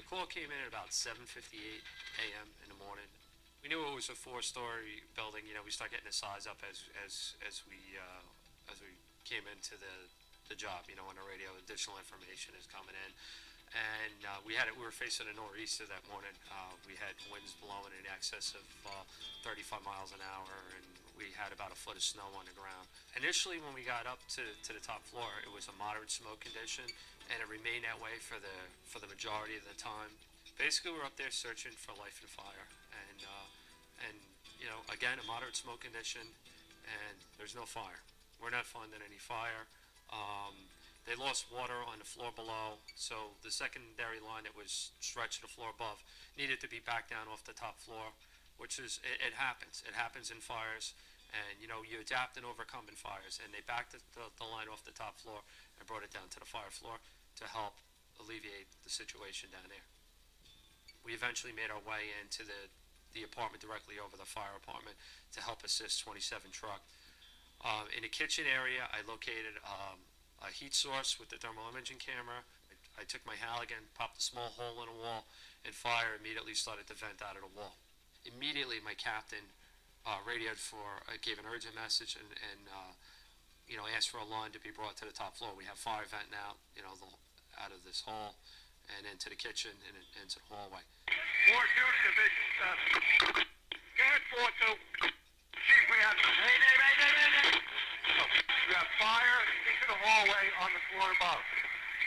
call came in at about 7:58 a.m. in the morning. We knew it was a 4-story building. You know, we start getting the size up as we came into the job. You know, on the radio, additional information is coming in, and we were facing a nor'easter that morning. We had winds blowing in excess of 35 miles an hour, and we had about a foot of snow on the ground. Initially, when we got up to the top floor, it was a moderate smoke condition, and it remained that way for the majority of the time. Basically, we're up there searching for life and fire, and you know, again, a moderate smoke condition, and there's no fire. We're not finding any fire. They lost water on the floor below, so the secondary line that was stretched to the floor above needed to be back down off the top floor, which is, it happens. It happens in fires, and you know, you adapt and overcome in fires, and they backed the line off the top floor and brought it down to the fire floor to help alleviate the situation down there. We eventually made our way into the apartment directly over the fire apartment to help assist 27 truck. In the kitchen area, I located a heat source with the thermal imaging camera. I took my Halligan, popped a small hole in the wall, and fire immediately started to vent out of the wall. Immediately, my captain radioed gave an urgent message and you know, asked for a line to be brought to the top floor. We have fire venting out, you know, out of this hall and into the kitchen and into the hallway. 4-2 Division 7. Go ahead, 4-2. Chief, we have mayday. We have fire into the hallway on the floor above.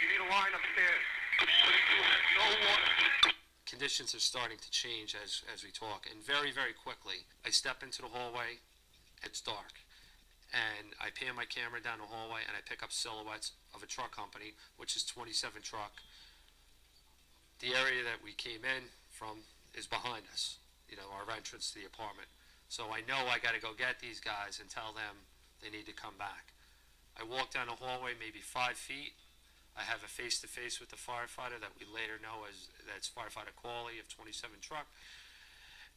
You need a line upstairs. No water. Conditions are starting to change as we talk, and very, very quickly, I step into the hallway. It's dark, and I pan my camera down the hallway, and I pick up silhouettes of a truck company, which is 27 truck. The area that we came in from is behind us, you know, our entrance to the apartment. So I know I got to go get these guys and tell them they need to come back. I walk down the hallway maybe 5 feet. I have a face-to-face with the firefighter that we later know that's firefighter Cawley of 27 truck.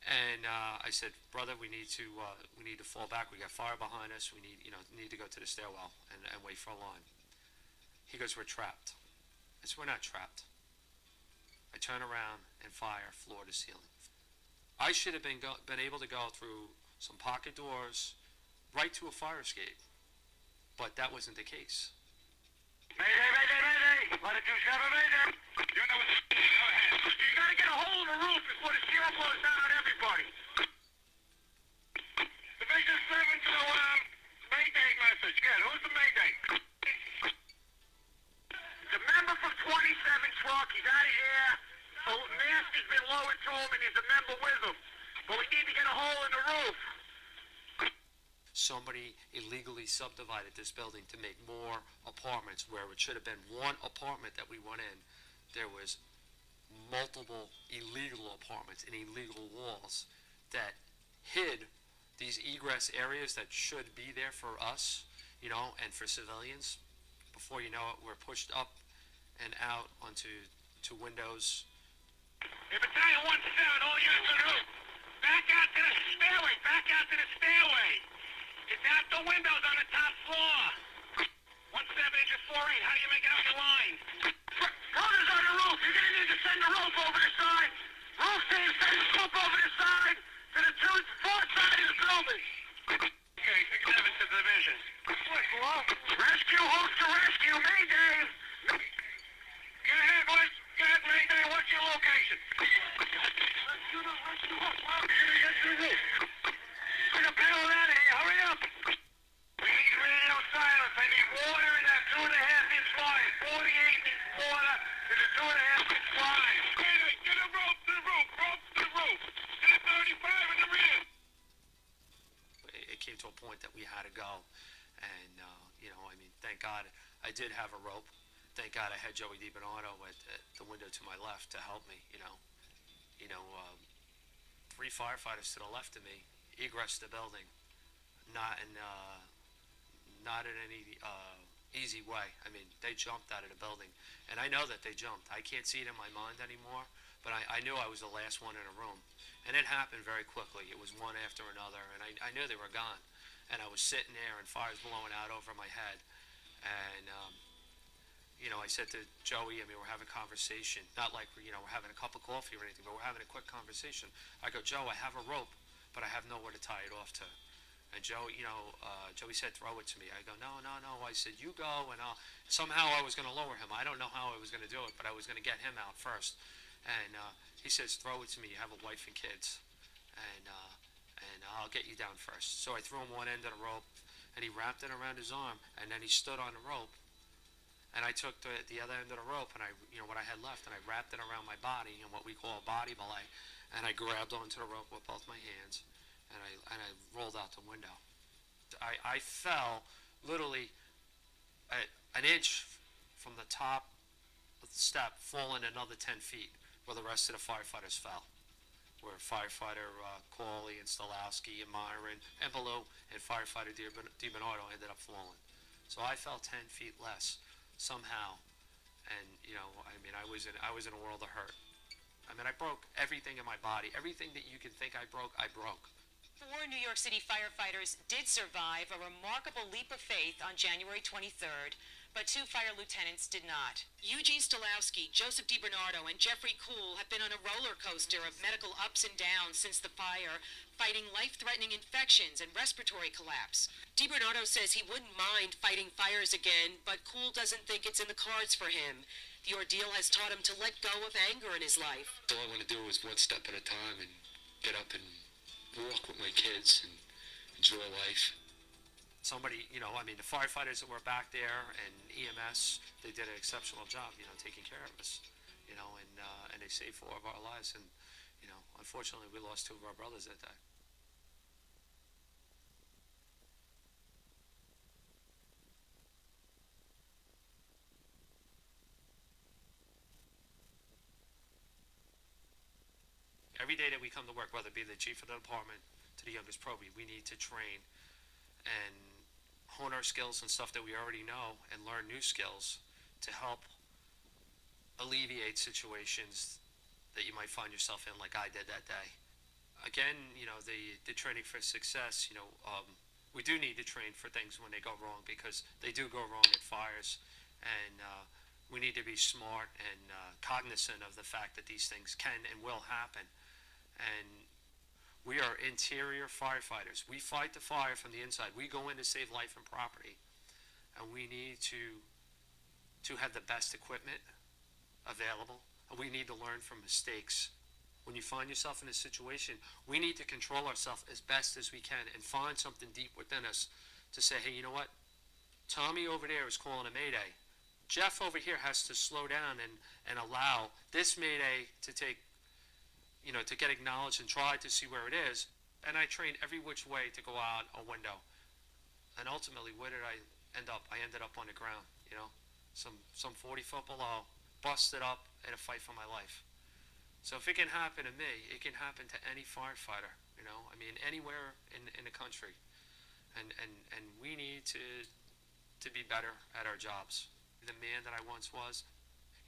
And I said, brother, we need to fall back. We got fire behind us. We need to go to the stairwell and wait for a line. He goes, we're trapped. I said, we're not trapped. I turn around and fire floor to ceiling. I should have been able to go through some pocket doors right to a fire escape, but that wasn't the case. Mayday. Let it do 7, mayday. You know what? Go ahead. You gotta get a hole in the roof before the steel blows down on everybody. Division 7 to mayday message. Good. Who's the mayday? The member from 27 truck. He's out of here. The mask has been lowered to him, and he's a member with him. But we need to get a hole in the roof. Somebody illegally subdivided this building to make more apartments where it should have been one apartment that we went in. There was multiple illegal apartments and illegal walls that hid these egress areas that should be there for us, you know, and for civilians. Before you know it, we're pushed up and out onto windows. Hey, Battalion 1-7, all units on the roof. Back out to the stairway. Back out to the stairway. It's out the windows on the top floor. 1-7, inches 4-8. How do you make it out your line? Runners on the roof. You're going to need to send the roof over the side. Roof team, send the roof over the side to the 4th side of the building. Okay, 6-7 to the division. Rescue, who's to rescue? Mayday. Go ahead, boys. Go ahead, Mayday. What's your location? Rescue the roof. We're going to get to the roof. We're going to bail out of here. Hurry up. We need radio silence. I need water in that 2.5-inch line. 48-inch water to the 2.5-inch line. Mayday, get a rope to the roof. Rope to the roof. To the 35 in the rear. It came to a point that we had to go. And, you know, I mean, thank God I did have a rope. Thank God I had Joey DiBernardo at the window to my left to help me, you know. 3 firefighters to the left of me egressed the building, not in any easy way. I mean, they jumped out of the building, and I know that they jumped. I can't see it in my mind anymore, but I knew I was the last one in a room, and it happened very quickly. It was one after another, and I knew they were gone, and I was sitting there, and fire's blowing out over my head, and you know, I said to Joey, I mean, we're having a conversation, not like, you know, we're having a cup of coffee or anything, but we're having a quick conversation. I go, Joe, I have a rope, but I have nowhere to tie it off to. And Joey, you know, Joey said, throw it to me. I go, no, no, no. I said, you go, and somehow I was going to lower him. I don't know how I was going to do it, but I was going to get him out first. And he says, throw it to me. You have a wife and kids, and I'll get you down first. So I threw him one end of the rope, and he wrapped it around his arm, and then he stood on the rope. And I took the other end of the rope, and what I had left, and I wrapped it around my body in what we call a body belay, and I grabbed onto the rope with both my hands, and I rolled out the window. I fell literally an inch from the top of the step, falling another 10 feet, where the rest of the firefighters fell. Where firefighter Cawley and Stolowski and Meyran and Bellew and firefighter DiBernardo ended up falling. So I fell 10 feet less somehow, and you know, I mean, I was in a world of hurt. I mean, I broke everything in my body. Everything that you can think I broke, I broke. 4 New York City firefighters did survive a remarkable leap of faith on January 23rd, but 2 fire lieutenants did not. Eugene Stolowski, Joseph DiBernardo, and Jeffery Cool have been on a roller coaster of medical ups and downs since the fire, fighting life-threatening infections and respiratory collapse. DiBernardo says he wouldn't mind fighting fires again, but Cool doesn't think it's in the cards for him. The ordeal has taught him to let go of anger in his life. All I want to do is one step at a time and get up and walk with my kids and enjoy life. Somebody, you know, I mean, the firefighters that were back there and EMS, they did an exceptional job, you know, taking care of us, you know, and they saved 4 of our lives. And, you know, unfortunately, we lost 2 of our brothers that day. Every day that we come to work, whether it be the chief of the department to the youngest probie, we need to train and hone our skills and stuff that we already know and learn new skills to help alleviate situations that you might find yourself in, like I did that day. Again, you know, the training for success, you know, we do need to train for things when they go wrong, because they do go wrong at fires, and we need to be smart and cognizant of the fact that these things can and will happen. And we are interior firefighters. We fight the fire from the inside. We go in to save life and property, and we need to have the best equipment available, and we need to learn from mistakes. When you find yourself in a situation, we need to control ourselves as best as we can and find something deep within us to say, hey, you know what? Tommy over there is calling a mayday. Jeff over here has to slow down and allow this mayday to take, you know, to get acknowledged and try to see where it is. And I trained every which way to go out a window. And ultimately, where did I end up? I ended up on the ground, you know, some 40 foot below, busted up in a fight for my life. So if it can happen to me, it can happen to any firefighter, you know, I mean, anywhere in the country. And we need to be better at our jobs. The man that I once was,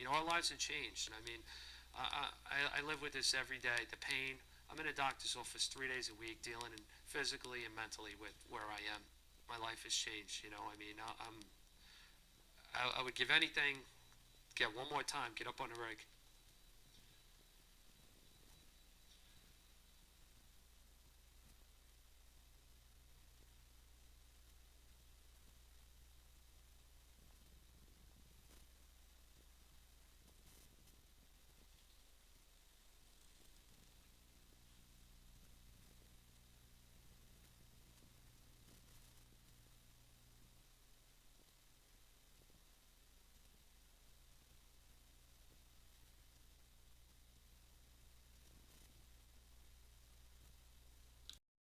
you know, our lives have changed. And I mean, I live with this every day, the pain. I'm in a doctor's office 3 days a week, dealing physically and mentally with where I am. My life has changed, you know. I mean, I would give anything, get one more time, get up on the rig,